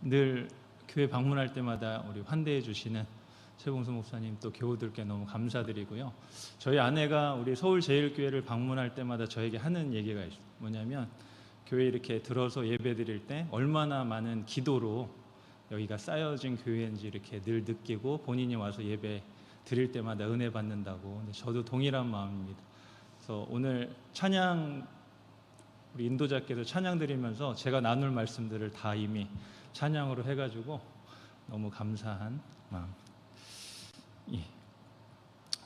늘 교회 방문할 때마다 우리 환대해 주시는 최봉수 목사님 또 교우들께 너무 감사드리고요. 저희 아내가 우리 서울제일교회를 방문할 때마다 저에게 하는 얘기가 있어요. 뭐냐면 교회 이렇게 들어서 예배 드릴 때 얼마나 많은 기도로 여기가 쌓여진 교회인지 이렇게 늘 느끼고 본인이 와서 예배 드릴 때마다 은혜 받는다고. 근데 저도 동일한 마음입니다. 그래서 오늘 찬양 우리 인도자께서 찬양 드리면서 제가 나눌 말씀들을 다 이미 찬양으로 해가지고 너무 감사한 마음. 예.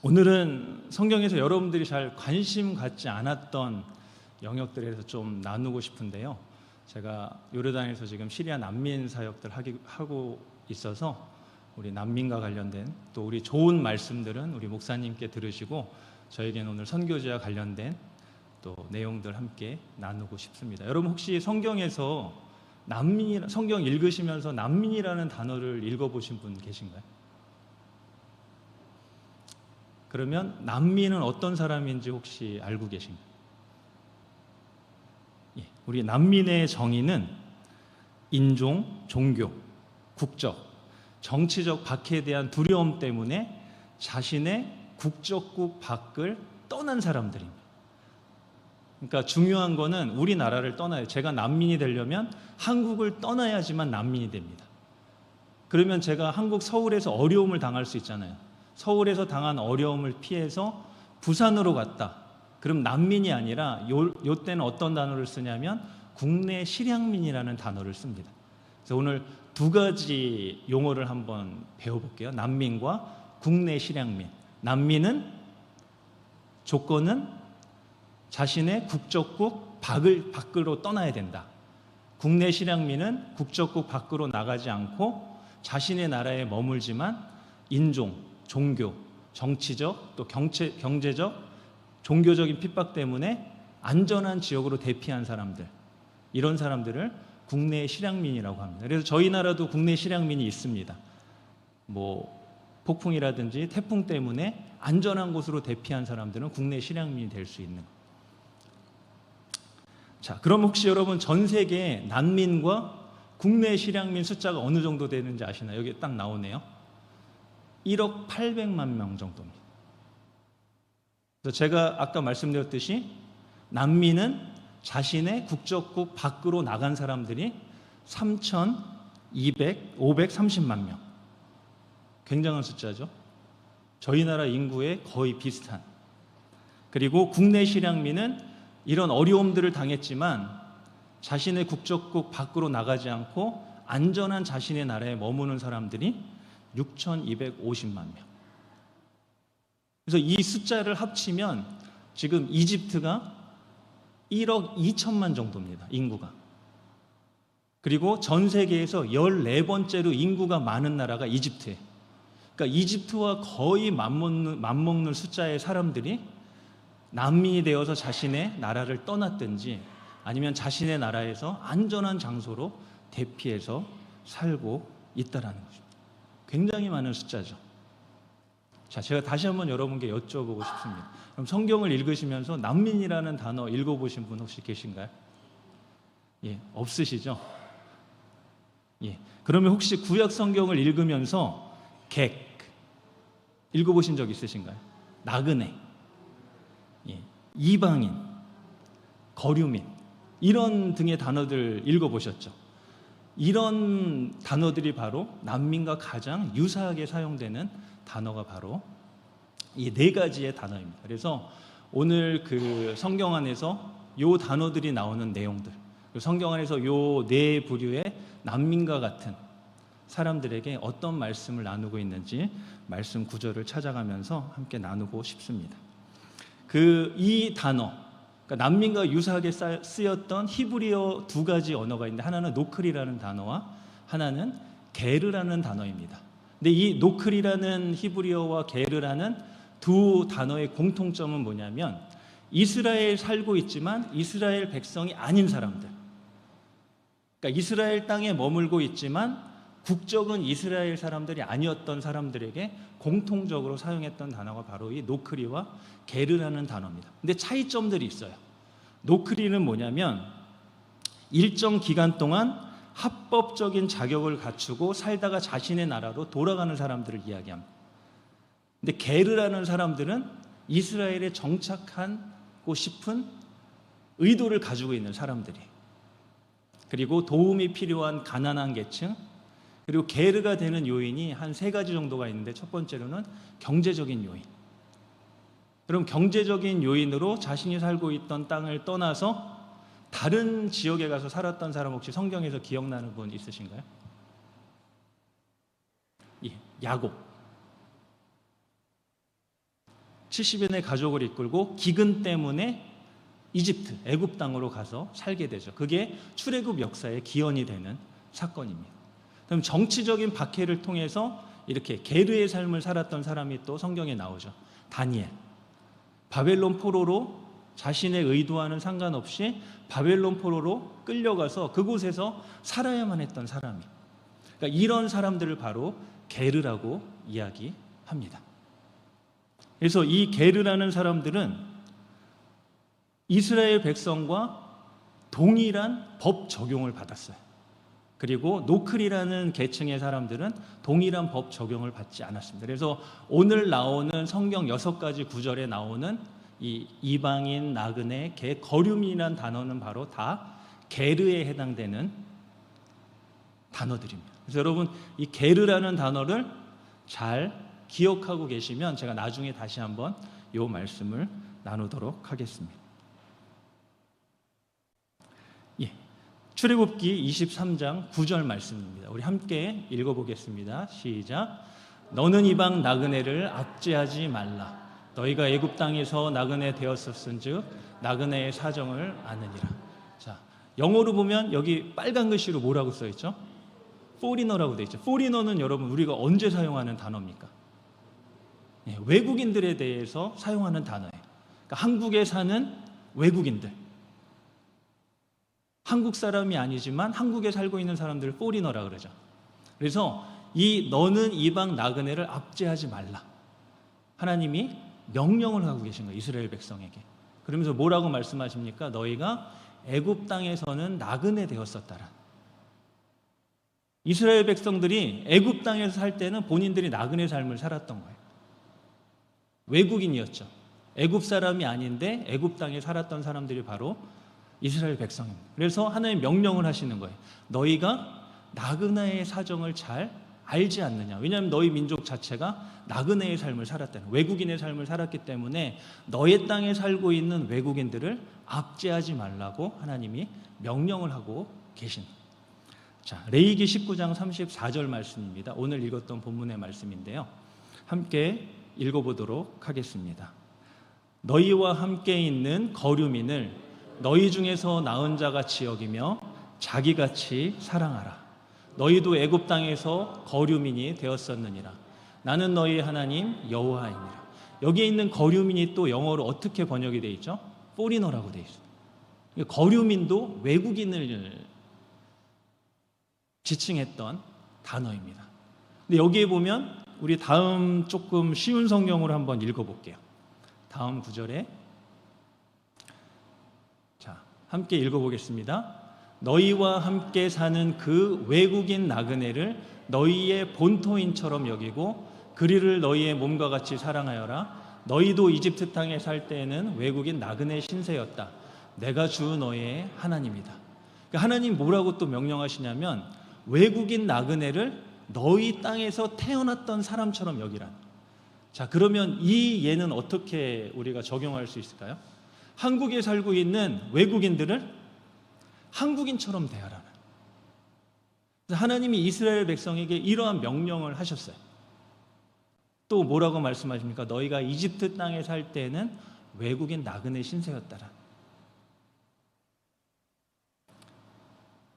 오늘은 성경에서 여러분들이 잘 관심 갖지 않았던 영역들에서 좀 나누고 싶은데요. 제가 요르단에서 지금 시리아 난민 사역들 하고 있어서 우리 난민과 관련된 또 우리 좋은 말씀들은 우리 목사님께 들으시고 저에게는 오늘 선교지와 관련된 또 내용들 함께 나누고 싶습니다. 여러분 혹시 성경에서 성경 읽으시면서 난민이라는 단어를 읽어보신 분 계신가요? 그러면 난민은 어떤 사람인지 혹시 알고 계신가요? 예, 우리 난민의 정의는 인종, 종교, 국적, 정치적 박해에 대한 두려움 때문에 자신의 국적국 밖을 떠난 사람들입니다. 그러니까 중요한 거는 우리나라를 떠나요. 제가 난민이 되려면 한국을 떠나야지만 난민이 됩니다. 그러면 제가 한국 서울에서 어려움을 당할 수 있잖아요. 서울에서 당한 어려움을 피해서 부산으로 갔다. 그럼 난민이 아니라 요 때는 어떤 단어를 쓰냐면 국내 실향민이라는 단어를 씁니다. 그래서 오늘 두 가지 용어를 한번 배워볼게요. 난민과 국내 실향민. 난민은 조건은 자신의 국적국 밖으로 떠나야 된다. 국내 실향민은 국적국 밖으로 나가지 않고 자신의 나라에 머물지만 인종, 종교, 정치적 또 경제적, 종교적인 핍박 때문에 안전한 지역으로 대피한 사람들, 이런 사람들을 국내 실향민이라고 합니다. 그래서 저희 나라도 국내 실향민이 있습니다. 폭풍이라든지 태풍 때문에 안전한 곳으로 대피한 사람들은 국내 실향민이 될 수 있는 거예요. 자, 그럼 혹시 여러분 전 세계 난민과 국내 실향민 숫자가 어느 정도 되는지 아시나요? 여기 딱 나오네요. 1억 800만 명 정도입니다. 그래서 제가 아까 말씀드렸듯이 난민은 자신의 국적국 밖으로 나간 사람들이 530만 명. 굉장한 숫자죠. 저희 나라 인구에 거의 비슷한. 그리고 국내 실향민은 이런 어려움들을 당했지만 자신의 국적국 밖으로 나가지 않고 안전한 자신의 나라에 머무는 사람들이 6,250만 명. 그래서 이 숫자를 합치면 지금 이집트가 1억 2천만 정도입니다. 인구가. 그리고 전 세계에서 14번째로 인구가 많은 나라가 이집트예요. 그러니까 이집트와 거의 맞먹는 숫자의 사람들이 난민이 되어서 자신의 나라를 떠났든지 아니면 자신의 나라에서 안전한 장소로 대피해서 살고 있다라는 거죠. 굉장히 많은 숫자죠. 자, 제가 다시 한번 여러분께 여쭤보고 싶습니다. 그럼 성경을 읽으시면서 난민이라는 단어 읽어보신 분 혹시 계신가요? 예, 없으시죠? 예, 그러면 혹시 구약 성경을 읽으면서 읽어보신 적 있으신가요? 나그네, 예, 이방인, 거류민 이런 등의 단어들 읽어보셨죠? 이런 단어들이 바로 난민과 가장 유사하게 사용되는 단어가 바로 이 네 가지의 단어입니다. 그래서 오늘 그 성경 안에서 요 단어들이 나오는 내용들, 성경 안에서 요 네 부류의 난민과 같은 사람들에게 어떤 말씀을 나누고 있는지 말씀 구절을 찾아가면서 함께 나누고 싶습니다. 이 단어, 그러니까 난민과 유사하게 쓰였던 히브리어 두 가지 언어가 있는데 하나는 노클이라는 단어와 하나는 게르라는 단어입니다. 근데 이 노클이라는 히브리어와 게르라는 두 단어의 공통점은 뭐냐면 이스라엘 살고 있지만 이스라엘 백성이 아닌 사람들, 그러니까 이스라엘 땅에 머물고 있지만 국적은 이스라엘 사람들이 아니었던 사람들에게 공통적으로 사용했던 단어가 바로 이 노크리와 게르라는 단어입니다. 근데 차이점들이 있어요. 노크리는 뭐냐면 일정 기간 동안 합법적인 자격을 갖추고 살다가 자신의 나라로 돌아가는 사람들을 이야기합니다. 근데 게르라는 사람들은 이스라엘에 정착하고 싶은 의도를 가지고 있는 사람들이, 그리고 도움이 필요한 가난한 계층, 그리고 게르가 되는 요인이 한 세 가지 정도가 있는데, 첫 번째로는 경제적인 요인. 그럼 경제적인 요인으로 자신이 살고 있던 땅을 떠나서 다른 지역에 가서 살았던 사람 혹시 성경에서 기억나는 분 있으신가요? 예, 야곱. 70인의 가족을 이끌고 기근 때문에 이집트, 애굽 땅으로 가서 살게 되죠. 그게 출애굽 역사의 기원이 되는 사건입니다. 그럼 정치적인 박해를 통해서 이렇게 게르의 삶을 살았던 사람이 또 성경에 나오죠. 다니엘. 바벨론 포로로 자신의 의도와는 상관없이 바벨론 포로로 끌려가서 그곳에서 살아야만 했던 사람이, 그러니까 이런 사람들을 바로 게르라고 이야기합니다. 그래서 이 게르라는 사람들은 이스라엘 백성과 동일한 법 적용을 받았어요. 그리고 노클이라는 계층의 사람들은 동일한 법 적용을 받지 않았습니다. 그래서 오늘 나오는 성경 6가지 구절에 나오는 이 이방인, 나그네, 개, 거류민이라는 단어는 바로 다 게르에 해당되는 단어들입니다. 그래서 여러분 이 게르라는 단어를 잘 기억하고 계시면 제가 나중에 다시 한번 이 말씀을 나누도록 하겠습니다. 예, 출애굽기 23장 9절 말씀입니다. 우리 함께 읽어보겠습니다. 시작. 너는 이방 나그네를 압제하지 말라. 너희가 애굽 땅에서 나그네 되었었은즉 나그네의 사정을 아느니라. 자, 영어로 보면 여기 빨간 글씨로 뭐라고 써 있죠? 포리너라고 돼 있죠. 포리너는 여러분 우리가 언제 사용하는 단어입니까? 네, 외국인들에 대해서 사용하는 단어예요. 그러니까 한국에 사는 외국인들, 한국 사람이 아니지만 한국에 살고 있는 사람들을 포리너라 그러죠. 그래서 이 너는 이방 나그네를 압제하지 말라. 하나님이 명령을 하고 계신 거예요, 이스라엘 백성에게. 그러면서 뭐라고 말씀하십니까? 너희가 애굽 땅에서는 나그네 되었었다라. 이스라엘 백성들이 애굽 땅에서 살 때는 본인들이 나그네 삶을 살았던 거예요. 외국인이었죠. 애굽 사람이 아닌데 애굽 땅에 살았던 사람들이 바로 이스라엘 백성입니다. 그래서 하나님 명령을 하시는 거예요. 너희가 나그네의 사정을 잘 알지 않느냐. 왜냐하면 너희 민족 자체가 나그네의 삶을 살았다는, 외국인의 삶을 살았기 때문에 너의 땅에 살고 있는 외국인들을 압제하지 말라고 하나님이 명령을 하고 계신. 자, 레위기 19장 34절 말씀입니다. 오늘 읽었던 본문의 말씀인데요. 함께 읽어보도록 하겠습니다. 너희와 함께 있는 거류민을 너희 중에서 나은 자같이 여기며 자기같이 사랑하라. 너희도 애굽 땅에서 거류민이 되었었느니라. 나는 너희 하나님 여호와이니라. 여기에 있는 거류민이 또 영어로 어떻게 번역이 되어 있죠? 포리너라고 되어 있어요. 거류민도 외국인을 지칭했던 단어입니다. 근데 여기에 보면 우리 다음 조금 쉬운 성경으로 한번 읽어볼게요. 다음 구절에 자, 함께 읽어보겠습니다. 너희와 함께 사는 그 외국인 나그네를 너희의 본토인처럼 여기고 그리를 너희의 몸과 같이 사랑하여라. 너희도 이집트 땅에 살 때에는 외국인 나그네 신세였다. 내가 주 너희의 하나님이다. 그러니까 하나님 뭐라고 또 명령하시냐면 외국인 나그네를 너희 땅에서 태어났던 사람처럼 여기라. 자, 그러면 이 예는 어떻게 우리가 적용할 수 있을까요? 한국에 살고 있는 외국인들을 한국인처럼 대하라는. 하나님이 이스라엘 백성에게 이러한 명령을 하셨어요. 또 뭐라고 말씀하십니까? 너희가 이집트 땅에 살 때는 외국인 나그네 신세였다라.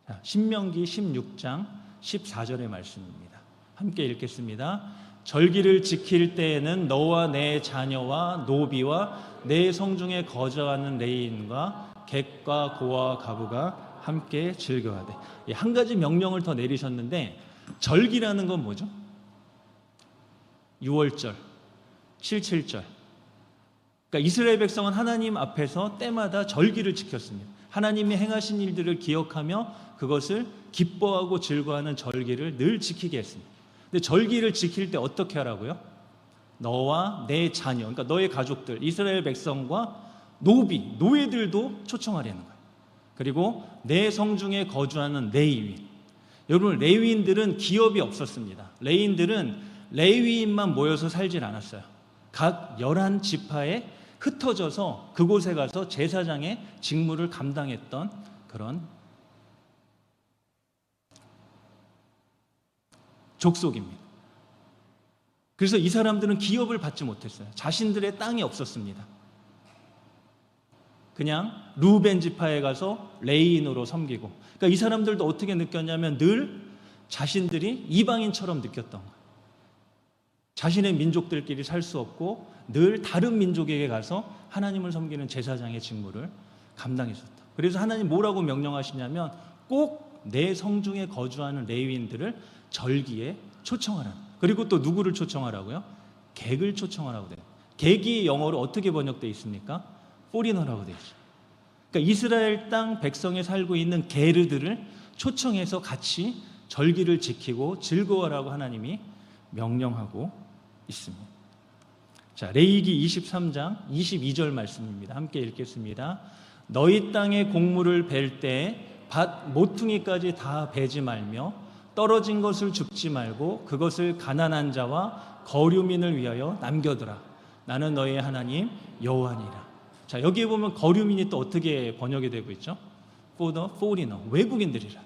자, 신명기 16장 14절의 말씀입니다. 함께 읽겠습니다. 절기를 지킬 때에는 너와 내 자녀와 노비와 내 성중에 거주하는 레인과 객과 고와 가부가 함께 즐겨하되. 한 가지 명령을 더 내리셨는데 절기라는 건 뭐죠? 6월절, 7.7절. 그러니까 이스라엘 백성은 하나님 앞에서 때마다 절기를 지켰습니다. 하나님이 행하신 일들을 기억하며 그것을 기뻐하고 즐거워하는 절기를 늘 지키게 했습니다. 근데 절기를 지킬 때 어떻게 하라고요? 너와 내 자녀, 그러니까 너의 가족들, 이스라엘 백성과 노예들도 초청하려는 거예요. 그리고 내 성중에 거주하는 레위인. 여러분, 레위인들은 기업이 없었습니다. 레위인들은 레위인만 모여서 살질 않았어요. 각 11지파에 흩어져서 그곳에 가서 제사장의 직무를 감당했던 그런 족속입니다. 그래서 이 사람들은 기업을 받지 못했어요. 자신들의 땅이 없었습니다. 그냥 루벤 지파에 가서 레위인으로 섬기고, 그러니까 이 사람들도 어떻게 느꼈냐면 늘 자신들이 이방인처럼 느꼈던 거예요. 자신의 민족들끼리 살 수 없고 늘 다른 민족에게 가서 하나님을 섬기는 제사장의 직무를 감당했었다. 그래서 하나님 뭐라고 명령하시냐면 꼭 내 성중에 거주하는 레위인들을 절기에 초청하라. 그리고 또 누구를 초청하라고요? 객을 초청하라고 돼요. 객이 영어로 어떻게 번역되어 있습니까? 포리너라고 되어 있죠. 그러니까 이스라엘 땅 백성에 살고 있는 게르들을 초청해서 같이 절기를 지키고 즐거워라고 하나님이 명령하고 있습니다. 자, 레위기 23장 22절 말씀입니다. 함께 읽겠습니다. 너희 땅의 곡물을 벨 때 밭 모퉁이까지 다 베지 말며 떨어진 것을 줍지 말고 그것을 가난한 자와 거류민을 위하여 남겨두라. 나는 너희의 하나님 여호와니라. 자, 여기에 보면 거류민이 또 어떻게 번역이 되고 있죠? For the foreigner, 외국인들이라.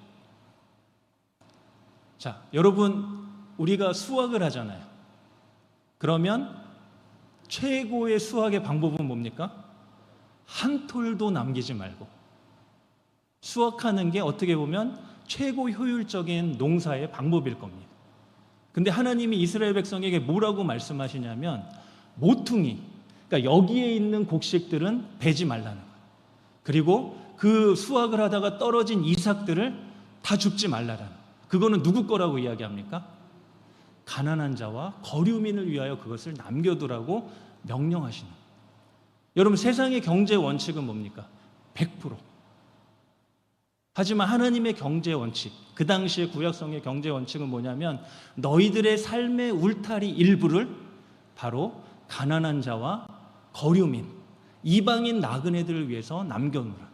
자, 여러분, 우리가 수학을 하잖아요. 그러면 최고의 수학의 방법은 뭡니까? 한 톨도 남기지 말고. 수학하는 게 어떻게 보면 최고 효율적인 농사의 방법일 겁니다. 근데 하나님이 이스라엘 백성에게 뭐라고 말씀하시냐면 모퉁이, 그러니까 여기에 있는 곡식들은 베지 말라는 거예요. 그리고 그 수확을 하다가 떨어진 이삭들을 다 줍지 말라는 거예요. 그거는 누구 거라고 이야기합니까? 가난한 자와 거류민을 위하여 그것을 남겨두라고 명령하시는 거예요. 여러분, 세상의 경제 원칙은 뭡니까? 100%. 하지만 하나님의 경제 원칙, 그 당시의 구약성의 경제 원칙은 뭐냐면 너희들의 삶의 울타리 일부를 바로 가난한 자와 거류민, 이방인 나그네들을 위해서 남겨놓으라.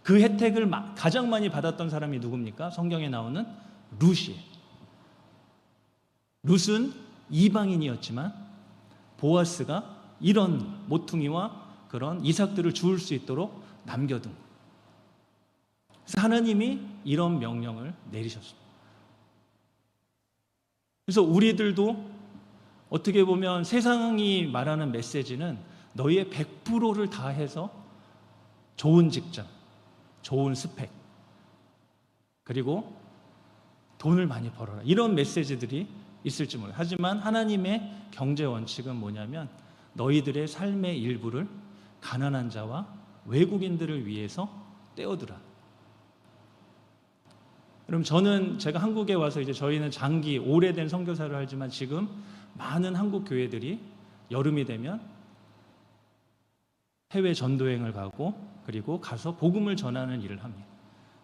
그 혜택을 가장 많이 받았던 사람이 누굽니까? 성경에 나오는 룻이에요. 룻은 이방인이었지만 보아스가 이런 모퉁이와 그런 이삭들을 주울 수 있도록 남겨둔 거예요. 그래서 하나님이 이런 명령을 내리셨습니다. 그래서 우리들도 어떻게 보면 세상이 말하는 메시지는 너희의 100%를 다해서 좋은 직장, 좋은 스펙, 그리고 돈을 많이 벌어라, 이런 메시지들이 있을지 몰라요. 하지만 하나님의 경제 원칙은 뭐냐면 너희들의 삶의 일부를 가난한 자와 외국인들을 위해서 떼어두라. 그럼 제가 한국에 와서 이제 저희는 장기 오래된 선교사를 하지만 지금 많은 한국 교회들이 여름이 되면 해외 전도행을 가고 그리고 가서 복음을 전하는 일을 합니다.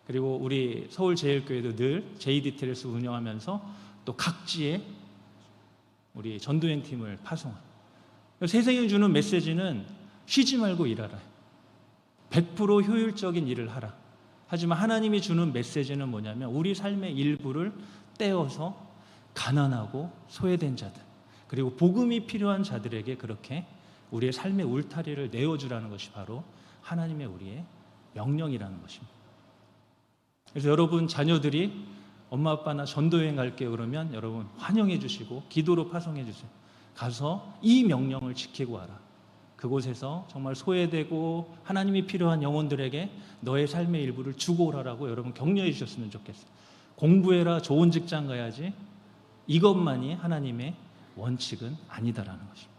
그리고 우리 서울제일교회도 늘 JDT를 운영하면서 또 각지에 우리 전도행 팀을 파송합니다. 세상이 주는 메시지는 쉬지 말고 일하라. 100% 효율적인 일을 하라. 하지만 하나님이 주는 메시지는 뭐냐면 우리 삶의 일부를 떼어서 가난하고 소외된 자들, 그리고 복음이 필요한 자들에게 그렇게 우리의 삶의 울타리를 내어주라는 것이 바로 하나님의 우리의 명령이라는 것입니다. 그래서 여러분 자녀들이 엄마 아빠나 전도여행 갈게요 그러면 여러분 환영해 주시고 기도로 파송해 주세요. 가서 이 명령을 지키고 와라. 그곳에서 정말 소외되고 하나님이 필요한 영혼들에게 너의 삶의 일부를 주고 오라라고 여러분 격려해 주셨으면 좋겠어요. 공부해라, 좋은 직장 가야지, 이것만이 하나님의 원칙은 아니다라는 것입니다.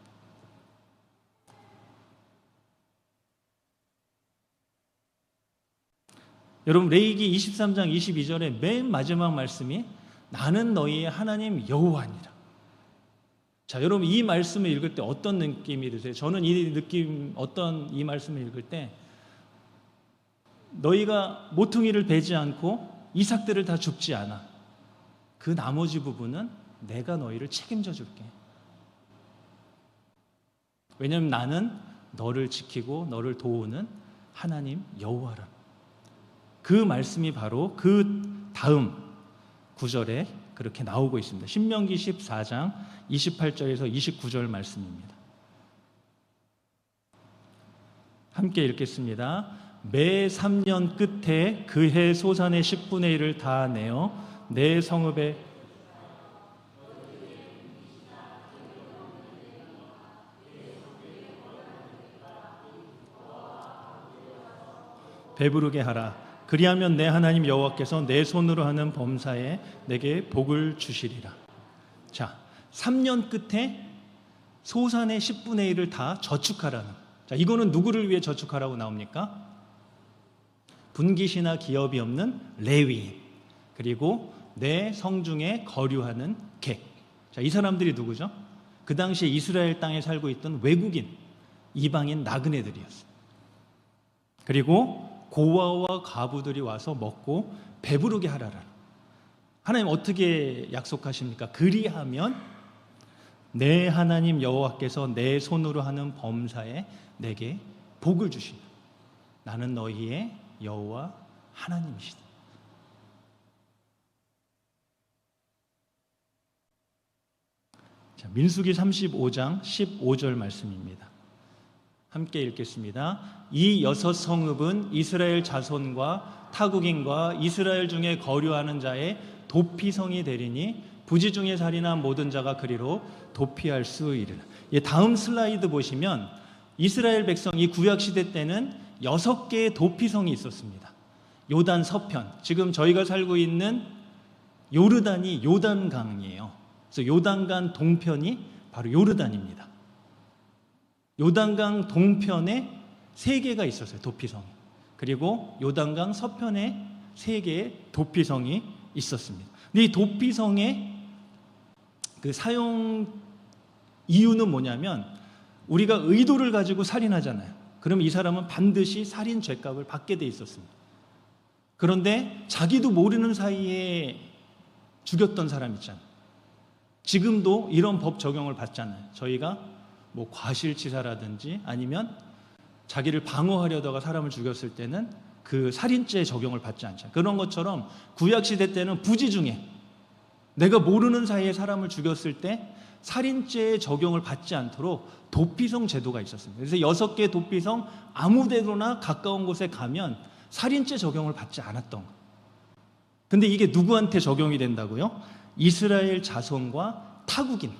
여러분 레위기 23장 22절의 맨 마지막 말씀이 나는 너희의 하나님 여호와니라. 자, 여러분 이 말씀을 읽을 때 어떤 느낌이 드세요? 저는 이 말씀을 읽을 때 너희가 모퉁이를 베지 않고 이삭들을 다 줍지 않아. 그 나머지 부분은 내가 너희를 책임져 줄게. 왜냐하면 나는 너를 지키고 너를 도우는 하나님 여호와라. 그 말씀이 바로 그 다음 구절에 그렇게 나오고 있습니다. 신명기 14장 28절에서 29절 말씀입니다. 함께 읽겠습니다. 매 3년 끝에 그 해 소산의 10분의 1을 다 내어 내 성읍에 배부르게 하라. 그리하면 내 하나님 여호와께서 내 손으로 하는 범사에 내게 복을 주시리라. 자, 3년 끝에 소산의 10분의 1을 다 저축하라는. 자, 이거는 누구를 위해 저축하라고 나옵니까? 분깃이나 기업이 없는 레위인, 그리고 내 성중에 거류하는 객. 자, 이 사람들이 누구죠? 그 당시에 이스라엘 땅에 살고 있던 외국인, 이방인 나그네들이었어요. 그리고 고아와 과부들이 와서 먹고 배부르게 하라라. 하나님 어떻게 약속하십니까? 그리하면 내 하나님 여호와께서 내 손으로 하는 범사에 내게 복을 주시라. 나는 너희의 여호와 하나님이시다. 자, 민수기 35장 15절 말씀입니다. 함께 읽겠습니다. 이 6 성읍은 이스라엘 자손과 타국인과 이스라엘 중에 거류하는 자의 도피성이 되리니 부지 중에 살인한 모든 자가 그리로 도피할 수 있으리라. 다음 슬라이드 보시면 이스라엘 백성이 구약 시대 때는 6개의 도피성이 있었습니다. 요단 서편, 지금 저희가 살고 있는 요르단이 요단강이에요. 그래서 요단강 동편이 바로 요르단입니다. 요단강 동편에 3개가 있었어요. 도피성이. 그리고 요단강 서편에 3개의 도피성이 있었습니다. 근데 이 도피성의 그 사용 이유는 뭐냐면 우리가 의도를 가지고 살인하잖아요. 그럼 이 사람은 반드시 살인 죄값을 받게 돼 있었습니다. 그런데 자기도 모르는 사이에 죽였던 사람 있잖아요. 지금도 이런 법 적용을 받잖아요. 저희가 뭐 과실치사라든지 아니면 자기를 방어하려다가 사람을 죽였을 때는 그 살인죄 적용을 받지 않잖아요. 그런 것처럼 구약시대 때는 부지 중에 내가 모르는 사이에 사람을 죽였을 때 살인죄 적용을 받지 않도록 도피성 제도가 있었습니다. 그래서 6개의 도피성 아무 데로나 가까운 곳에 가면 살인죄 적용을 받지 않았던 거예요. 근데 이게 누구한테 적용이 된다고요? 이스라엘 자손과 타국인.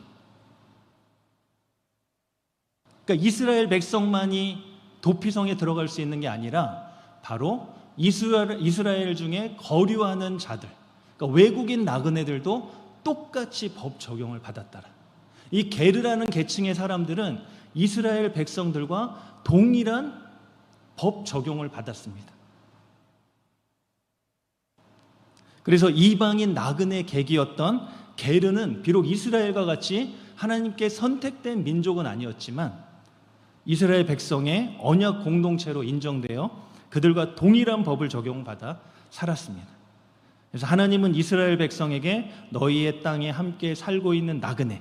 그러니까 이스라엘 백성만이 도피성에 들어갈 수 있는 게 아니라 바로 이스라엘 중에 거류하는 자들, 그러니까 외국인 나그네들도 똑같이 법 적용을 받았더라. 이 게르라는 계층의 사람들은 이스라엘 백성들과 동일한 법 적용을 받았습니다. 그래서 이방인 나그네 객이었던 게르는 비록 이스라엘과 같이 하나님께 선택된 민족은 아니었지만 이스라엘 백성의 언약 공동체로 인정되어 그들과 동일한 법을 적용받아 살았습니다. 그래서 하나님은 이스라엘 백성에게 너희의 땅에 함께 살고 있는 나그네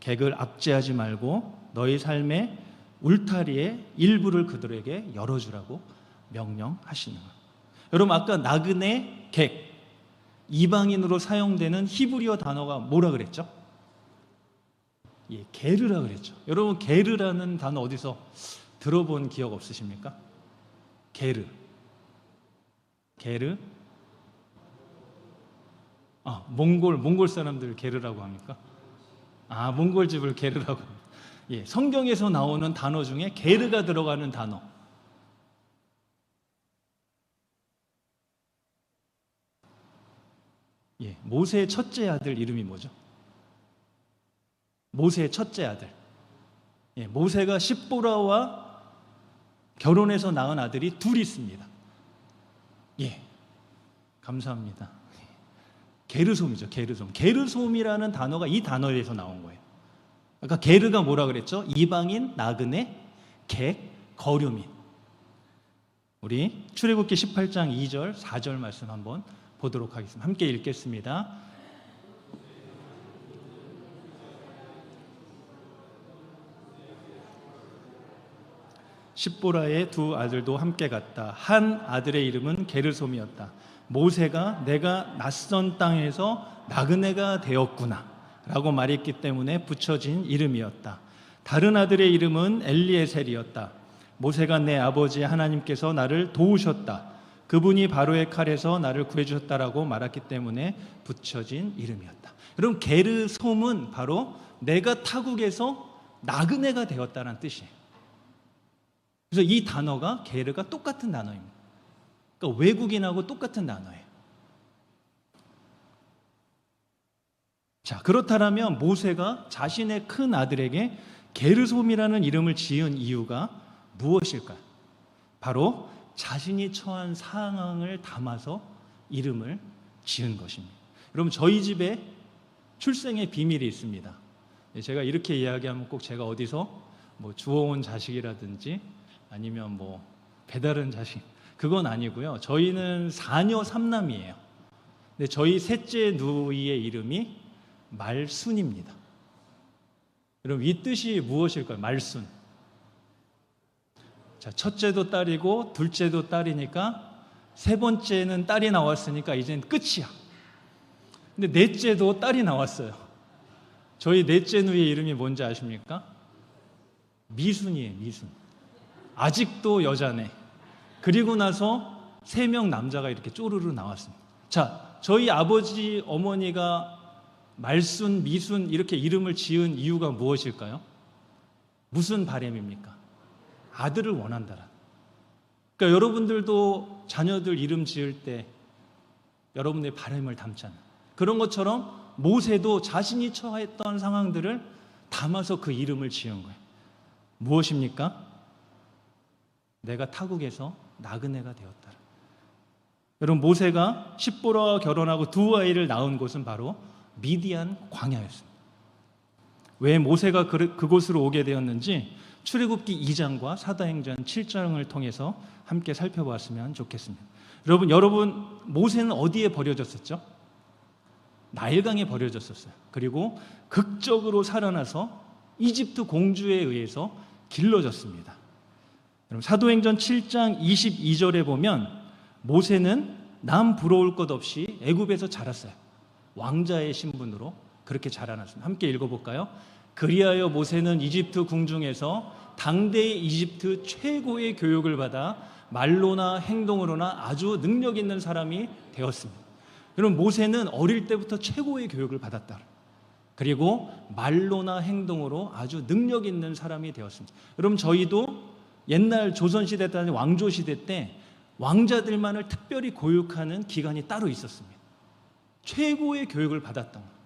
객을 압제하지 말고 너희 삶의 울타리의 일부를 그들에게 열어주라고 명령하시는 거예요. 여러분 아까 나그네 객 이방인으로 사용되는 히브리어 단어가 뭐라 그랬죠? 게르라 그랬죠. 여러분 게르라는 단어 어디서 들어본 기억 없으십니까? 게르. 몽골 사람들 게르라고 합니까? 몽골 집을 게르라고 합니다. 성경에서 나오는 단어 중에 게르가 들어가는 단어. 모세의 첫째 아들 이름이 뭐죠? 모세의 첫째 아들. 모세가 십보라와 결혼해서 낳은 아들이 둘 있습니다. 감사합니다. 게르솜이죠. 게르솜이라는 단어가 이 단어에서 나온 거예요. 아까 게르가 뭐라 그랬죠? 이방인, 나그네, 객, 거류민. 우리 출애굽기 18장 2절, 4절 말씀 한번 보도록 하겠습니다. 함께 읽겠습니다. 십보라의 두 아들도 함께 갔다. 한 아들의 이름은 게르솜이었다. 모세가 내가 낯선 땅에서 나그네가 되었구나 라고 말했기 때문에 붙여진 이름이었다. 다른 아들의 이름은 엘리에셀이었다. 모세가 내 아버지 하나님께서 나를 도우셨다. 그분이 바로의 칼에서 나를 구해주셨다라고 말했기 때문에 붙여진 이름이었다. 여러분, 게르솜은 바로 내가 타국에서 나그네가 되었다는 뜻이에요. 그래서 이 단어가 게르가 똑같은 단어입니다. 그러니까 외국인하고 똑같은 단어예요. 자, 그렇다면 모세가 자신의 큰 아들에게 게르솜이라는 이름을 지은 이유가 무엇일까요? 바로 자신이 처한 상황을 담아서 이름을 지은 것입니다. 여러분, 저희 집에 출생의 비밀이 있습니다. 제가 이렇게 이야기하면 꼭 제가 어디서 주워온 자식이라든지 아니면 배다른 자식, 그건 아니고요. 저희는 4녀 3남이에요. 근데 저희 셋째 누이의 이름이 말순입니다. 여러분, 이 뜻이 무엇일까요? 말순. 자, 첫째도 딸이고 둘째도 딸이니까 세 번째는 딸이 나왔으니까 이젠 끝이야. 근데 넷째도 딸이 나왔어요. 저희 넷째 누이의 이름이 뭔지 아십니까? 미순이에요. 미순. 아직도 여자네. 그리고 나서 3명 남자가 이렇게 쪼르르 나왔습니다. 자, 저희 아버지 어머니가 말순, 미순 이렇게 이름을 지은 이유가 무엇일까요? 무슨 바람입니까? 아들을 원한다라. 그러니까 여러분들도 자녀들 이름 지을 때 여러분의 바람을 담잖아요. 그런 것처럼 모세도 자신이 처했던 상황들을 담아서 그 이름을 지은 거예요. 무엇입니까? 내가 타국에서 나그네가 되었다. 여러분, 모세가 십보라와 결혼하고 두 아이를 낳은 곳은 바로 미디안 광야였습니다. 왜 모세가 그곳으로 오게 되었는지 출애굽기 2장과 사도행전 7장을 통해서 함께 살펴봤으면 좋겠습니다. 여러분 모세는 어디에 버려졌었죠? 나일강에 버려졌었어요. 그리고 극적으로 살아나서 이집트 공주에 의해서 길러졌습니다. 여러분, 사도행전 7장 22절에 보면 모세는 남 부러울 것 없이 애굽에서 자랐어요. 왕자의 신분으로 그렇게 자라났습니다. 함께 읽어볼까요? 그리하여 모세는 이집트 궁중에서 당대의 이집트 최고의 교육을 받아 말로나 행동으로나 아주 능력 있는 사람이 되었습니다. 여러분, 모세는 어릴 때부터 최고의 교육을 받았다. 그리고 말로나 행동으로 아주 능력 있는 사람이 되었습니다. 여러분, 저희도 옛날 조선시대 때 왕조시대 때 왕자들만을 특별히 교육하는 기관이 따로 있었습니다. 최고의 교육을 받았던 거예요.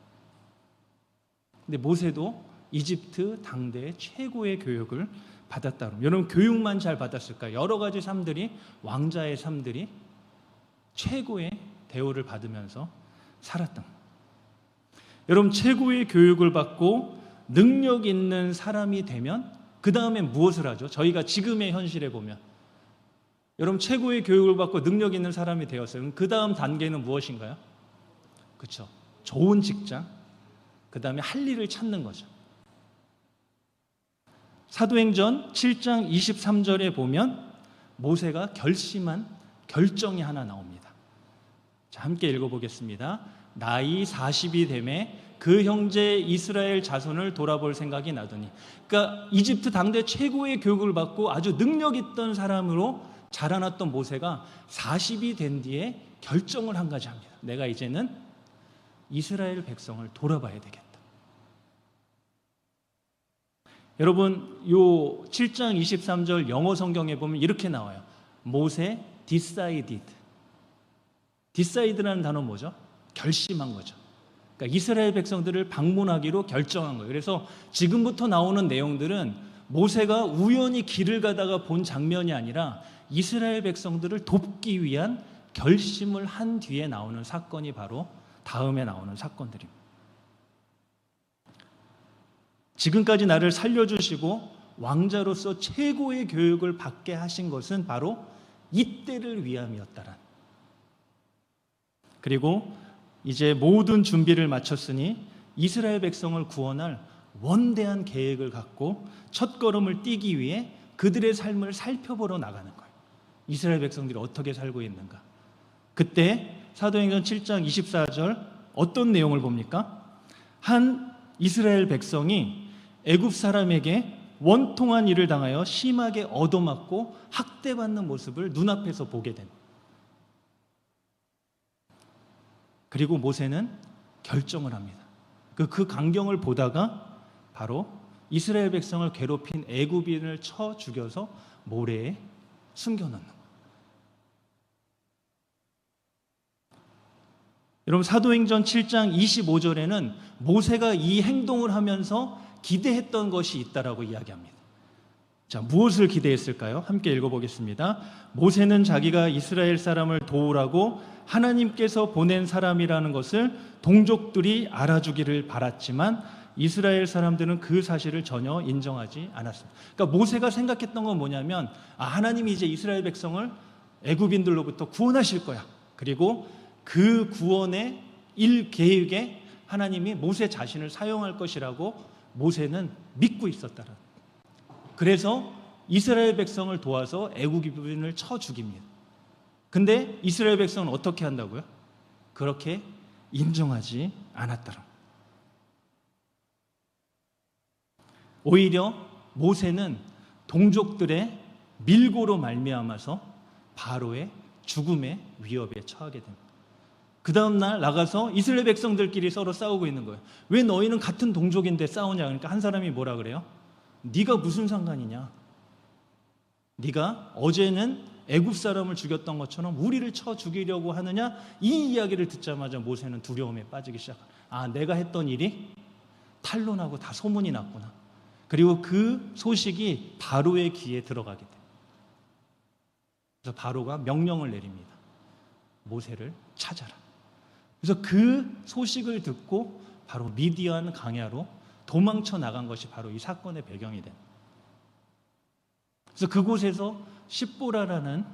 근데 모세도 이집트 당대의 최고의 교육을 받았다. 여러분, 교육만 잘 받았을까요? 여러 가지 삶들이, 왕자의 삶들이 최고의 대우를 받으면서 살았던 거예요. 여러분, 최고의 교육을 받고 능력 있는 사람이 되면 그 다음에 무엇을 하죠? 저희가 지금의 현실에 보면 여러분, 최고의 교육을 받고 능력 있는 사람이 되었어요. 그 다음 단계는 무엇인가요? 그렇죠. 좋은 직장, 그 다음에 할 일을 찾는 거죠. 사도행전 7장 23절에 보면 모세가 결심한 결정이 하나 나옵니다. 자, 함께 읽어보겠습니다. 나이 40이 되매 그 형제 이스라엘 자손을 돌아볼 생각이 나더니, 그러니까 이집트 당대 최고의 교육을 받고 아주 능력 있던 사람으로 자라났던 모세가 40이 된 뒤에 결정을 한 가지 합니다. 내가 이제는 이스라엘 백성을 돌아봐야 되겠다. 여러분, 요 7장 23절 영어 성경에 보면 이렇게 나와요. 모세 decided. decide라는 단어 뭐죠? 결심한 거죠. 그러니까 이스라엘 백성들을 방문하기로 결정한 거예요. 그래서 지금부터 나오는 내용들은 모세가 우연히 길을 가다가 본 장면이 아니라 이스라엘 백성들을 돕기 위한 결심을 한 뒤에 나오는 사건이 바로 다음에 나오는 사건들입니다. 지금까지 나를 살려주시고 왕자로서 최고의 교육을 받게 하신 것은 바로 이때를 위함이었다란. 그리고 이제 모든 준비를 마쳤으니 이스라엘 백성을 구원할 원대한 계획을 갖고 첫걸음을 띄기 위해 그들의 삶을 살펴보러 나가는 거예요. 이스라엘 백성들이 어떻게 살고 있는가. 그때 사도행전 7장 24절 어떤 내용을 봅니까? 한 이스라엘 백성이 애굽 사람에게 원통한 일을 당하여 심하게 얻어맞고 학대받는 모습을 눈앞에서 보게 된. 그리고 모세는 결정을 합니다. 그 광경을 보다가 바로 이스라엘 백성을 괴롭힌 애굽인을 쳐 죽여서 모래에 숨겨놓는 거예요. 여러분, 사도행전 7장 25절에는 모세가 이 행동을 하면서 기대했던 것이 있다라고 이야기합니다. 자, 무엇을 기대했을까요? 함께 읽어보겠습니다. 모세는 자기가 이스라엘 사람을 도우라고 하나님께서 보낸 사람이라는 것을 동족들이 알아주기를 바랐지만 이스라엘 사람들은 그 사실을 전혀 인정하지 않았습니다. 그러니까 모세가 생각했던 건 뭐냐면, 하나님이 이제 이스라엘 백성을 애굽인들로부터 구원하실 거야. 그리고 그 구원의 일 계획에 하나님이 모세 자신을 사용할 것이라고 모세는 믿고 있었다라. 그래서 이스라엘 백성을 도와서 애굽인을 쳐 죽입니다. 근데 이스라엘 백성은 어떻게 한다고요? 그렇게 인정하지 않았다라. 오히려 모세는 동족들의 밀고로 말미암아서 바로의 죽음의 위협에 처하게 됩니다. 그 다음날 나가서 이스라엘 백성들끼리 서로 싸우고 있는 거예요. 왜 너희는 같은 동족인데 싸우냐? 그러니까 한 사람이 뭐라 그래요? 네가 무슨 상관이냐? 네가 어제는 애굽 사람을 죽였던 것처럼 우리를 쳐 죽이려고 하느냐? 이 이야기를 듣자마자 모세는 두려움에 빠지기 시작합니다. 내가 했던 일이 탄로나고 다 소문이 났구나. 그리고 그 소식이 바로의 귀에 들어가게 돼요. 그래서 바로가 명령을 내립니다. 모세를 찾아라. 그래서 그 소식을 듣고 바로 미디안 강야로 도망쳐 나간 것이 바로 이 사건의 배경이 됩니다. 그래서 그곳에서 십보라라는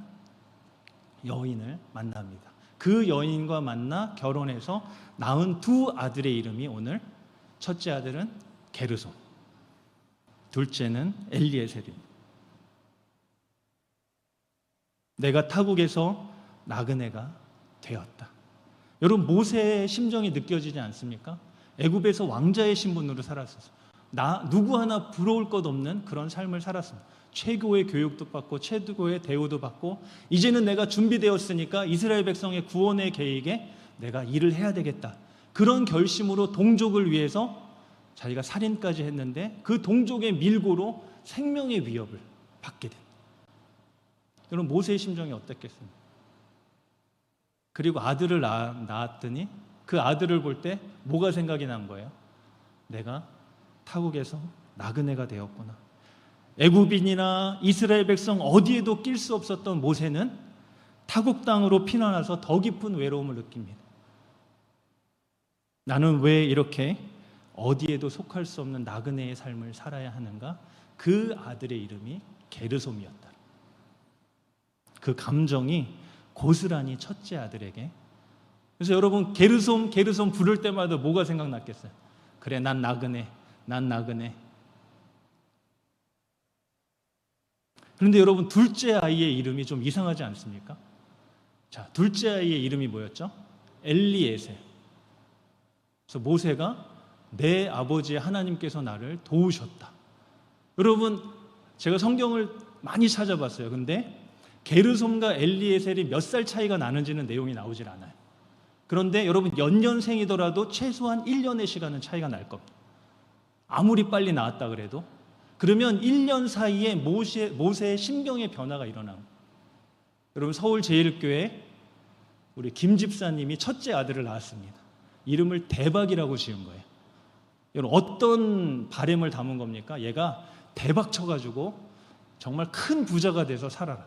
여인을 만납니다. 그 여인과 만나 결혼해서 낳은 두 아들의 이름이 오늘 첫째 아들은 게르솜, 둘째는 엘리에셀입니다. 내가 타국에서 나그네가 되었다. 여러분, 모세의 심정이 느껴지지 않습니까? 애굽에서 왕자의 신분으로 살았어요. 누구 하나 부러울 것 없는 그런 삶을 살았습니다. 최고의 교육도 받고 최고의 대우도 받고 이제는 내가 준비되었으니까 이스라엘 백성의 구원의 계획에 내가 일을 해야 되겠다. 그런 결심으로 동족을 위해서 자기가 살인까지 했는데 그 동족의 밀고로 생명의 위협을 받게 됩니다. 여러분, 모세의 심정이 어땠겠습니까? 그리고 아들을 낳았더니 그 아들을 볼 때 뭐가 생각이 난 거예요? 내가 타국에서 나그네가 되었구나. 애굽인이나 이스라엘 백성 어디에도 낄 수 없었던 모세는 타국 땅으로 피난와서 더 깊은 외로움을 느낍니다. 나는 왜 이렇게 어디에도 속할 수 없는 나그네의 삶을 살아야 하는가? 그 아들의 이름이 게르솜이었다. 그 감정이 고스란히 첫째 아들에게. 그래서 여러분, 게르솜 부를 때마다 뭐가 생각났겠어요? 그래, 난 나그네. 그런데 여러분, 둘째 아이의 이름이 좀 이상하지 않습니까? 자, 둘째 아이의 이름이 뭐였죠? 엘리에셀. 그래서 모세가 내 아버지 하나님께서 나를 도우셨다. 여러분, 제가 성경을 많이 찾아봤어요. 근데 게르솜과 엘리에셀이 몇 살 차이가 나는지는 내용이 나오질 않아요. 그런데 여러분, 연년생이더라도 최소한 1년의 시간은 차이가 날 겁니다. 아무리 빨리 나왔다 그래도. 그러면 1년 사이에 모세의 심경의 변화가 일어납니다. 여러분, 서울제일교회 우리 김 집사님이 첫째 아들을 낳았습니다. 이름을 대박이라고 지은 거예요. 여러분, 어떤 바램을 담은 겁니까? 얘가 대박 쳐가지고 정말 큰 부자가 돼서 살아라.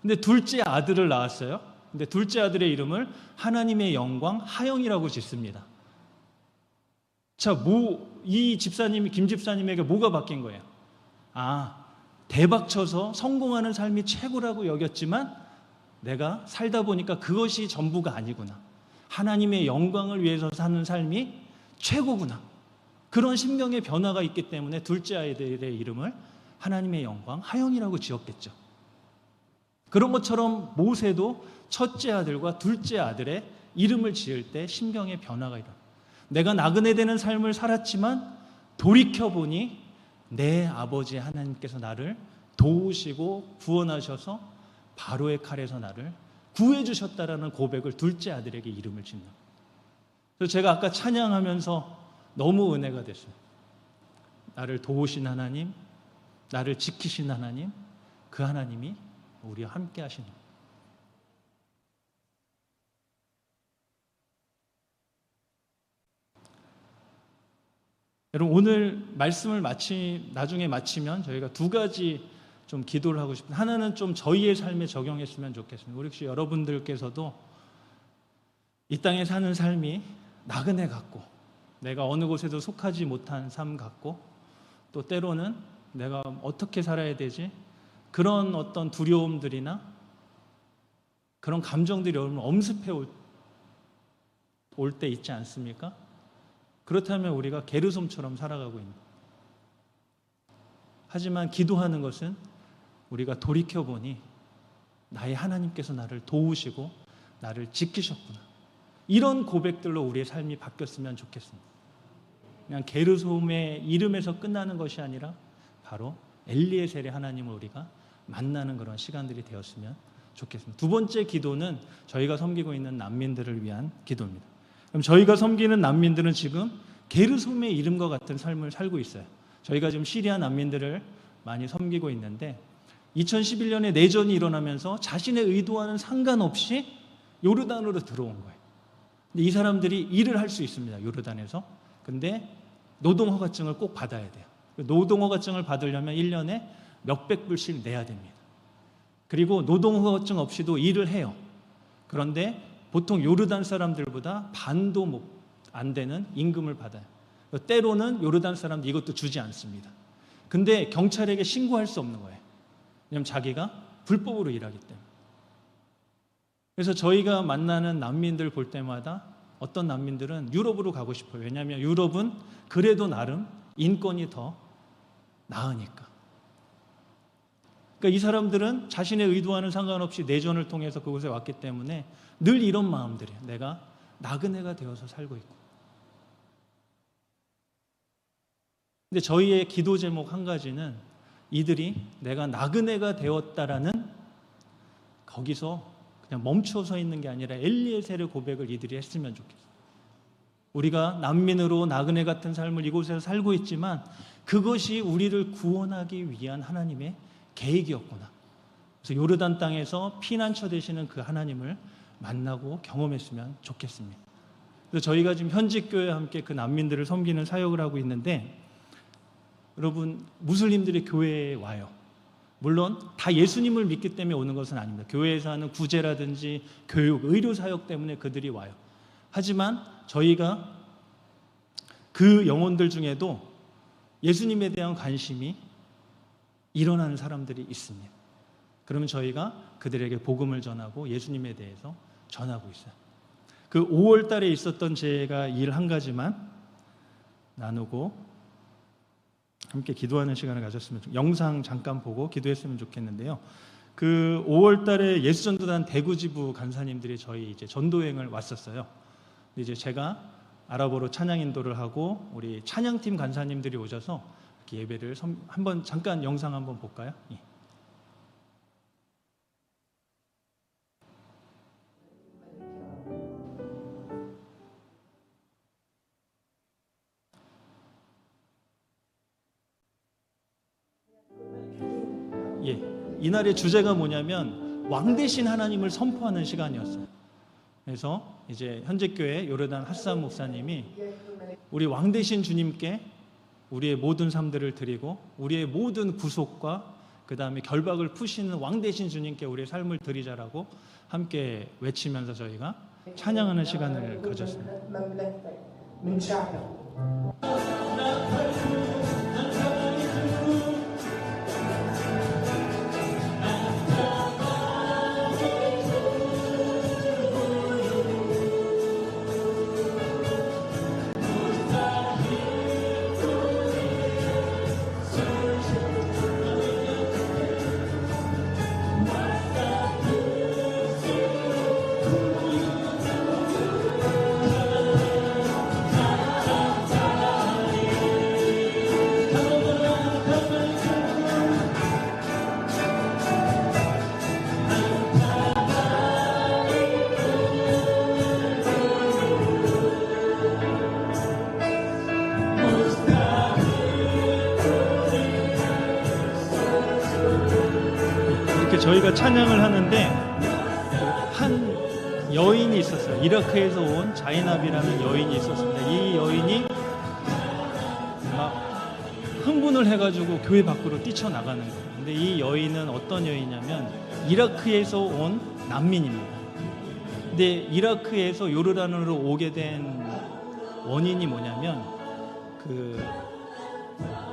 근데 둘째 아들을 낳았어요. 근데 둘째 아들의 이름을 하나님의 영광 하영이라고 짓습니다. 자, 이 집사님이, 김 집사님에게 뭐가 바뀐 거예요? 대박 쳐서 성공하는 삶이 최고라고 여겼지만 내가 살다 보니까 그것이 전부가 아니구나. 하나님의 영광을 위해서 사는 삶이 최고구나. 그런 심경의 변화가 있기 때문에 둘째 아이들의 이름을 하나님의 영광 하영이라고 지었겠죠. 그런 것처럼 모세도 첫째 아들과 둘째 아들의 이름을 지을 때 심경의 변화가 일어나. 내가 나그네 되는 삶을 살았지만 돌이켜보니 내 아버지 하나님께서 나를 도우시고 구원하셔서 바로의 칼에서 나를 구해주셨다라는 고백을 둘째 아들에게 이름을 짓는. 그래서 제가 아까 찬양하면서 너무 은혜가 됐어요. 나를 도우신 하나님, 나를 지키신 하나님, 그 하나님이 우리와 함께 하시는. 여러분 오늘 말씀을 나중에 마치면 저희가 두 가지 좀 기도를 하고 싶은. 하나는 좀 저희의 삶에 적용했으면 좋겠습니다. 우리 혹시 여러분들께서도 이 땅에 사는 삶이 나그네 같고 내가 어느 곳에도 속하지 못한 삶 같고 또 때로는 내가 어떻게 살아야 되지? 그런 어떤 두려움들이나 그런 감정들이 여러분 엄습해 올 때 있지 않습니까? 그렇다면 우리가 게르솜처럼 살아가고 있는. 하지만 기도하는 것은 우리가 돌이켜보니 나의 하나님께서 나를 도우시고 나를 지키셨구나. 이런 고백들로 우리의 삶이 바뀌었으면 좋겠습니다. 그냥 게르솜의 이름에서 끝나는 것이 아니라 바로 엘리에셀의 하나님을 우리가 만나는 그런 시간들이 되었으면 좋겠습니다. 두 번째 기도는 저희가 섬기고 있는 난민들을 위한 기도입니다. 그럼 저희가 섬기는 난민들은 지금 게르솜의 이름과 같은 삶을 살고 있어요. 저희가 지금 시리아 난민들을 많이 섬기고 있는데 2011년에 내전이 일어나면서 자신의 의도와는 상관없이 요르단으로 들어온 거예요. 근데 이 사람들이 일을 할 수 있습니다. 요르단에서. 근데 노동허가증을 꼭 받아야 돼요. 노동허가증을 받으려면 1년에 몇백 불씩 내야 됩니다. 그리고 노동허가증 없이도 일을 해요. 그런데 보통 요르단 사람들보다 반도 안 되는 임금을 받아요. 때로는 요르단 사람들 이것도 주지 않습니다. 근데 경찰에게 신고할 수 없는 거예요. 왜냐하면 자기가 불법으로 일하기 때문에. 그래서 저희가 만나는 난민들 볼 때마다 어떤 난민들은 유럽으로 가고 싶어요. 왜냐하면 유럽은 그래도 나름 인권이 더 나으니까. 그러니까 이 사람들은 자신의 의도와는 상관없이 내전을 통해서 그곳에 왔기 때문에 늘 이런 마음들이에요. 내가 나그네가 되어서 살고 있고. 근데 저희의 기도 제목 한 가지는 이들이 내가 나그네가 되었다라는 거기서 그냥 멈춰서 있는 게 아니라 엘리에셀의 고백을 이들이 했으면 좋겠어요. 우리가 난민으로 나그네 같은 삶을 이곳에서 살고 있지만 그것이 우리를 구원하기 위한 하나님의 계획이었구나. 그래서 요르단 땅에서 피난처 되시는 그 하나님을 만나고 경험했으면 좋겠습니다. 그래서 저희가 지금 현직교회와 함께 그 난민들을 섬기는 사역을 하고 있는데 여러분 무슬림들이 교회에 와요. 물론 다 예수님을 믿기 때문에 오는 것은 아닙니다. 교회에서 하는 구제라든지 교육, 의료 사역 때문에 그들이 와요. 하지만 저희가 그 영혼들 중에도 예수님에 대한 관심이 일어나는 사람들이 있습니다. 그러면 저희가 그들에게 복음을 전하고 예수님에 대해서 전하고 있어요. 그 5월 달에 있었던 제가 일 한 가지만 나누고 함께 기도하는 시간을 가졌으면 영상 잠깐 보고 기도했으면 좋겠는데요. 그 5월 달에 예수전도단 대구지부 간사님들이 저희 이제 전도행을 왔었어요. 이제 제가 아랍어로 찬양 인도를 하고 우리 찬양팀 간사님들이 오셔서 예배를 한번 잠깐 영상 한번 볼까요? 예. 이날의 주제가 뭐냐면 왕 대신 하나님을 선포하는 시간이었어요. 그래서 이제 현직교회 요르단 하산 목사님이 우리 왕 대신 주님께 우리의 모든 삶들을 드리고 우리의 모든 구속과 그 다음에 결박을 푸시는 왕 대신 주님께 우리의 삶을 드리자라고 함께 외치면서 저희가 찬양하는 시간을 가졌습니다. 저희가 찬양을 하는데 한 여인이 있었어요. 이라크에서 온 자이납이라는 여인이 있었습니다. 이 여인이 막 흥분을 해가지고 교회 밖으로 뛰쳐나가는 거예요. 근데 이 여인은 어떤 여인이냐면 이라크에서 온 난민입니다. 근데 이라크에서 요르단으로 오게 된 원인이 뭐냐면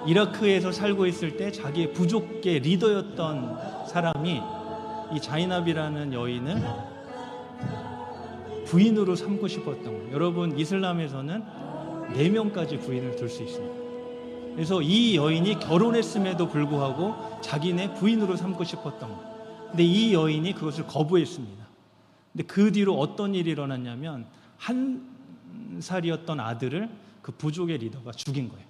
이라크에서 살고 있을 때 자기의 부족의 리더였던 사람이 이 자이납이라는 여인을 부인으로 삼고 싶었던 거예요. 여러분, 이슬람에서는 4명까지 부인을 둘 수 있습니다. 그래서 이 여인이 결혼했음에도 불구하고 자기네 부인으로 삼고 싶었던 거예요. 근데 이 여인이 그것을 거부했습니다. 근데 그 뒤로 어떤 일이 일어났냐면 1살이었던 아들을 그 부족의 리더가 죽인 거예요.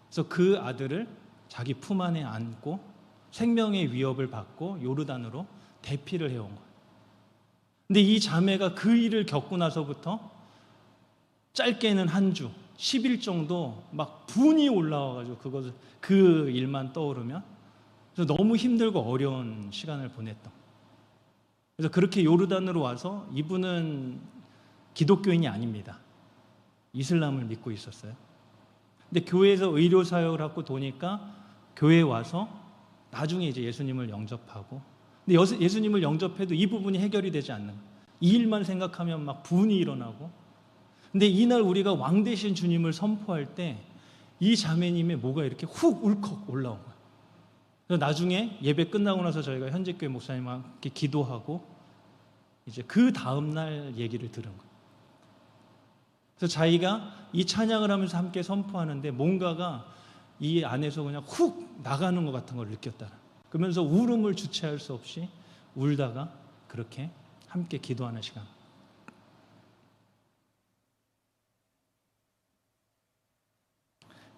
그래서 그 아들을 자기 품 안에 안고 생명의 위협을 받고 요르단으로 대피를 해온 거예요. 근데 이 자매가 그 일을 겪고 나서부터 짧게는 한 주, 10일 정도 막 분이 올라와가지고 그 일만 떠오르면 그래서 너무 힘들고 어려운 시간을 보냈던. 그래서 그렇게 요르단으로 와서 이분은 기독교인이 아닙니다. 이슬람을 믿고 있었어요. 근데 교회에서 의료 사역을 하고 도니까 교회에 와서 나중에 이제 예수님을 영접하고, 근데 예수님을 영접해도 이 부분이 해결이 되지 않는 거예요. 이 일만 생각하면 막 분이 일어나고. 근데 이날 우리가 왕 되신 주님을 선포할 때 이 자매님의 뭐가 이렇게 훅 울컥 올라온 거예요. 그래서 나중에 예배 끝나고 나서 저희가 현직교회 목사님과 함께 기도하고 이제 그 다음 날 얘기를 들은 거예요. 그래서 자기가 이 찬양을 하면서 함께 선포하는데 뭔가가 이 안에서 그냥 훅 나가는 것 같은 걸 느꼈다. 그러면서 울음을 주체할 수 없이 울다가 그렇게 함께 기도하는 시간.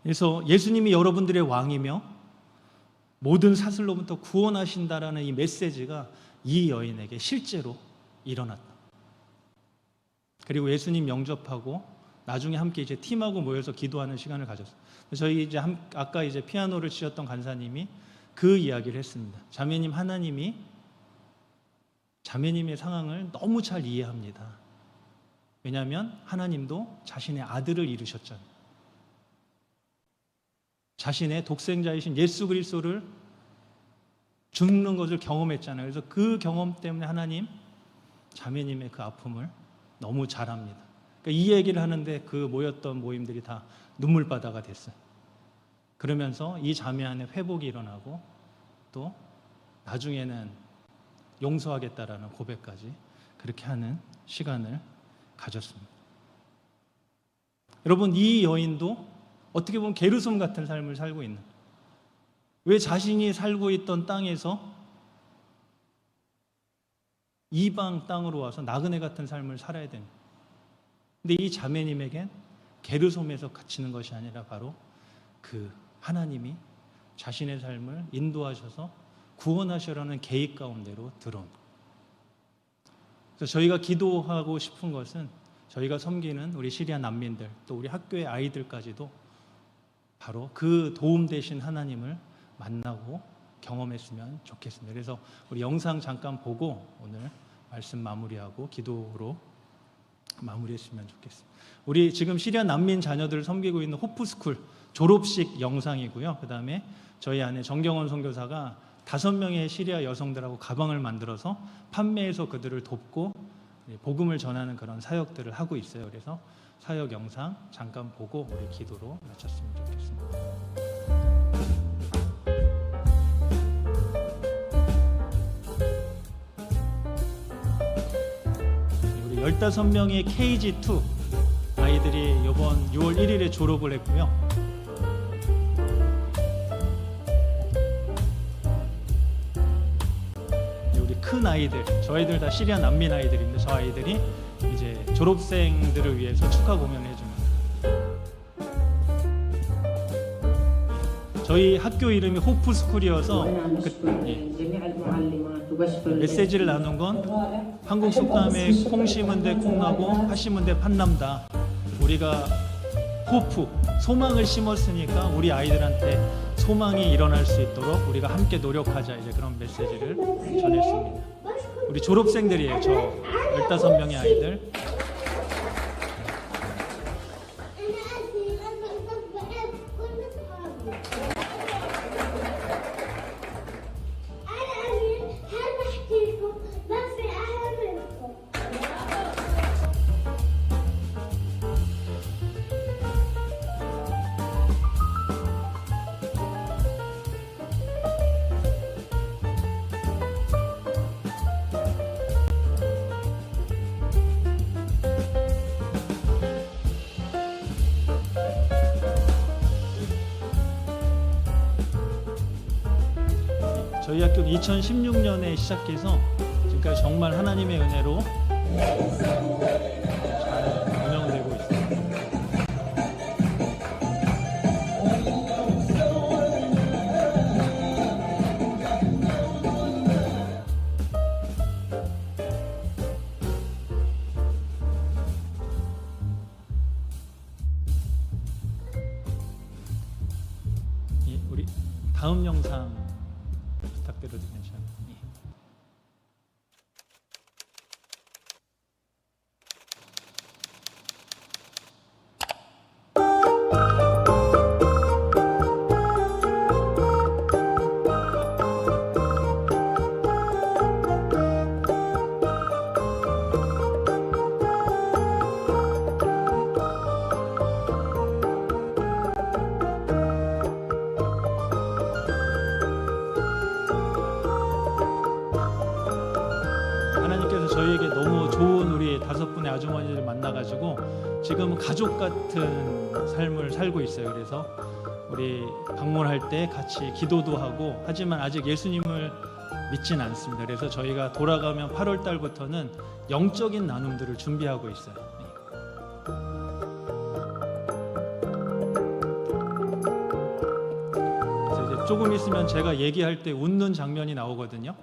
그래서 예수님이 여러분들의 왕이며 모든 사슬로부터 구원하신다라는 이 메시지가 이 여인에게 실제로 일어났다. 그리고 예수님 영접하고 나중에 함께 이제 팀하고 모여서 기도하는 시간을 가졌어요. 저희 이제 아까 이제 피아노를 치셨던 간사님이 그 이야기를 했습니다. 자매님, 하나님이 자매님의 상황을 너무 잘 이해합니다. 왜냐하면 하나님도 자신의 아들을 이루셨잖아요. 자신의 독생자이신 예수 그리스도를 죽는 것을 경험했잖아요. 그래서 그 경험 때문에 하나님 자매님의 그 아픔을 너무 잘 압니다. 그러니까 이 얘기를 하는데 그 모였던 모임들이 다 눈물바다가 됐어요. 그러면서 이 자매 안에 회복이 일어나고 또 나중에는 용서하겠다라는 고백까지 그렇게 하는 시간을 가졌습니다. 여러분, 이 여인도 어떻게 보면 게르솜 같은 삶을 살고 있는, 왜 자신이 살고 있던 땅에서 이방 땅으로 와서 나그네 같은 삶을 살아야 되는. 근데 이 자매님에겐 게르솜에서 갇히는 것이 아니라 바로 그 하나님이 자신의 삶을 인도하셔서 구원하시라는 계획 가운데로 들어온. 그래서 저희가 기도하고 싶은 것은 저희가 섬기는 우리 시리아 난민들, 또 우리 학교의 아이들까지도 바로 그 도움 되신 하나님을 만나고 경험했으면 좋겠습니다. 그래서 우리 영상 잠깐 보고 오늘 말씀 마무리하고 기도로 마무리했으면 좋겠습니다. 우리 지금 시리아 난민 자녀들을 섬기고 있는 호프스쿨 졸업식 영상이고요. 그 다음에 저희 안에 정경원 선교사가 5명의 시리아 여성들하고 가방을 만들어서 판매해서 그들을 돕고 복음을 전하는 그런 사역들을 하고 있어요. 그래서 사역 영상 잠깐 보고 우리 기도로 마쳤으면 좋겠습니다. 우리 15명의 KG2 아이들이 이번 6월 1일에 졸업을 했고요. 우리 큰 아이들, 저 아이들 다 시리아 난민 아이들인데 저 아이들이 이제 졸업생들을 위해서 축하 공연을 해줍니다. 저희 학교 이름이 호프스쿨이어서 메시지를 나눈 건 한국 속담에 콩 심은 데 콩나고 팥 심은 데 팥남다. 우리가 호프, 소망을 심었으니까 우리 아이들한테 소망이 일어날 수 있도록 우리가 함께 노력하자, 이제 그런 메시지를 전했습니다. 우리 졸업생들이에요. 저 15명의 아이들. 저희 학교는 2016년에 시작해서 지금까지 정말 하나님의 은혜로 잘 운영되고 있습니다. 우리 다음 영상 부탁드려도 괜찮아요? 예. 하나님께서 저희에게 너무 좋은 우리 5분의 아주머니를 만나가지고 지금 가족 같은 삶을 살고 있어요. 그래서 우리 방문할 때 같이 기도도 하고, 하지만 아직 예수님을 믿진 않습니다. 그래서 저희가 돌아가면 8월 달부터는 영적인 나눔들을 준비하고 있어요. 그래서 이제 조금 있으면 제가 얘기할 때 웃는 장면이 나오거든요.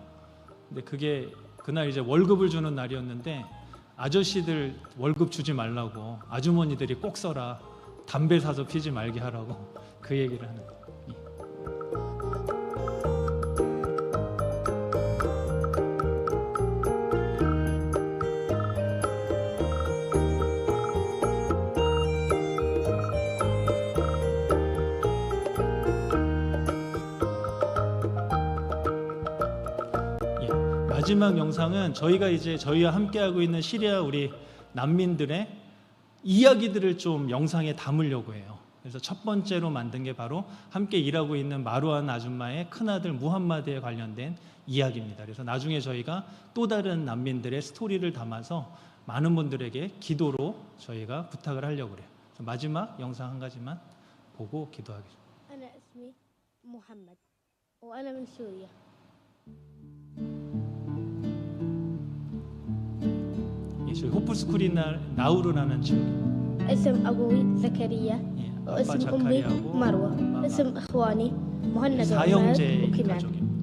근데 그게 그날 이제 월급을 주는 날이었는데, 아저씨들 월급 주지 말라고 아주머니들이 꼭 써라, 담배 사서 피지 말게 하라고 그 얘기를 하는 거예요. 마지막 영상은 저희가 이제 저희와 함께하고 있는 시리아 우리 난민들의 이야기들을 좀 영상에 담으려고 해요. 그래서 첫 번째로 만든 게 바로 함께 일하고 있는 마루안 아줌마의 큰아들 무함마드에 관련된 이야기입니다. 그래서 나중에 저희가 또 다른 난민들의 스토리를 담아서 많은 분들에게 기도로 저희가 부탁을 하려고 그래요. 그래서 마지막 영상 한 가지만 보고 기도하겠습니다. أنا اسمي محمد وأنا من سوريا. 저희 호프스쿨이 나우르라는 지역. اسم أبوي زكريا 아빠 واسم أمي 자카리아고 مروة. 엄마가 اسم إخواني مهند وعماد 사형제 وكنان. 가족입니다.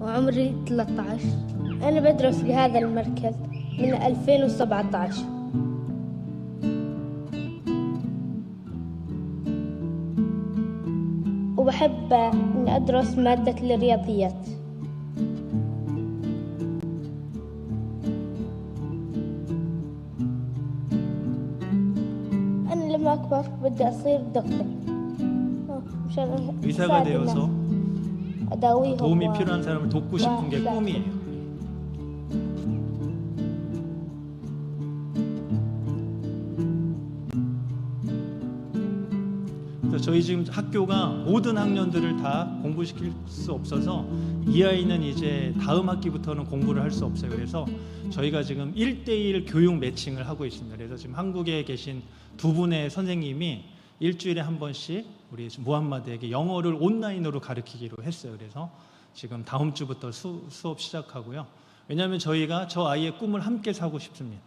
وعمري 13. أنا بدرس بهذا المركز من 2017. وبحب إني أدرس مادة الرياضيات. أنا لما أكبر بدي أصير دكتور مشان 의사가 أساعد 되어서 الناس. أداويهم 도움이 필요한 사람을 돕고 싶은 게 꿈이에요. 그래서 저희 지금 학교가 모든 학년들을 다 공부시킬 수 없어서 이 아이는 이제 다음 학기부터는 공부를 할 수 없어요. 그래서 저희가 지금 1:1 교육 매칭을 하고 있습니다. 그래서 지금 한국에 계신 두 분의 선생님이 일주일에 한 번씩 우리 무함마드에게 영어를 온라인으로 가르치기로 했어요. 그래서 지금 다음 주부터 수업 시작하고요. 왜냐하면 저희가 저 아이의 꿈을 함께 사고 싶습니다.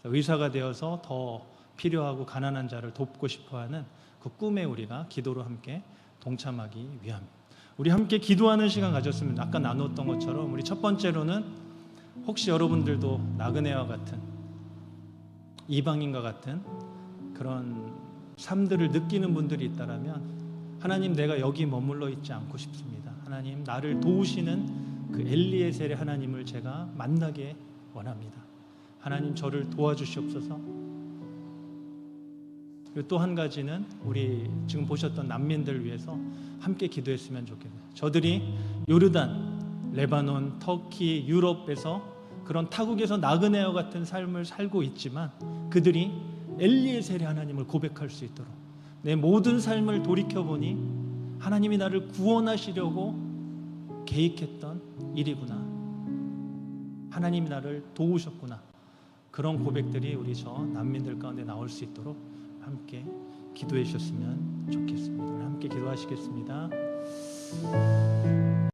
의사가 되어서 더 필요하고 가난한 자를 돕고 싶어하는 그 꿈에 우리가 기도로 함께 동참하기 위함입니다. 우리 함께 기도하는 시간 가졌으면 아까 나누었던 것처럼 우리 첫 번째로는 혹시 여러분들도 나그네와 같은 이방인과 같은 그런 삶들을 느끼는 분들이 있다라면 하나님, 내가 여기 머물러 있지 않고 싶습니다. 하나님, 나를 도우시는 그 엘리에셀의 하나님을 제가 만나게 원합니다. 하나님, 저를 도와주시옵소서. 그리고 또 한 가지는 우리 지금 보셨던 난민들을 위해서 함께 기도했으면 좋겠네요. 저들이 요르단, 레바논, 터키, 유럽에서 그런 타국에서 나그네와 같은 삶을 살고 있지만 그들이 엘리에셀의 하나님을 고백할 수 있도록, 내 모든 삶을 돌이켜보니 하나님이 나를 구원하시려고 계획했던 일이구나, 하나님이 나를 도우셨구나, 그런 고백들이 우리 저 난민들 가운데 나올 수 있도록 함께 기도해 주셨으면 좋겠습니다. 우리 함께 기도하시겠습니다.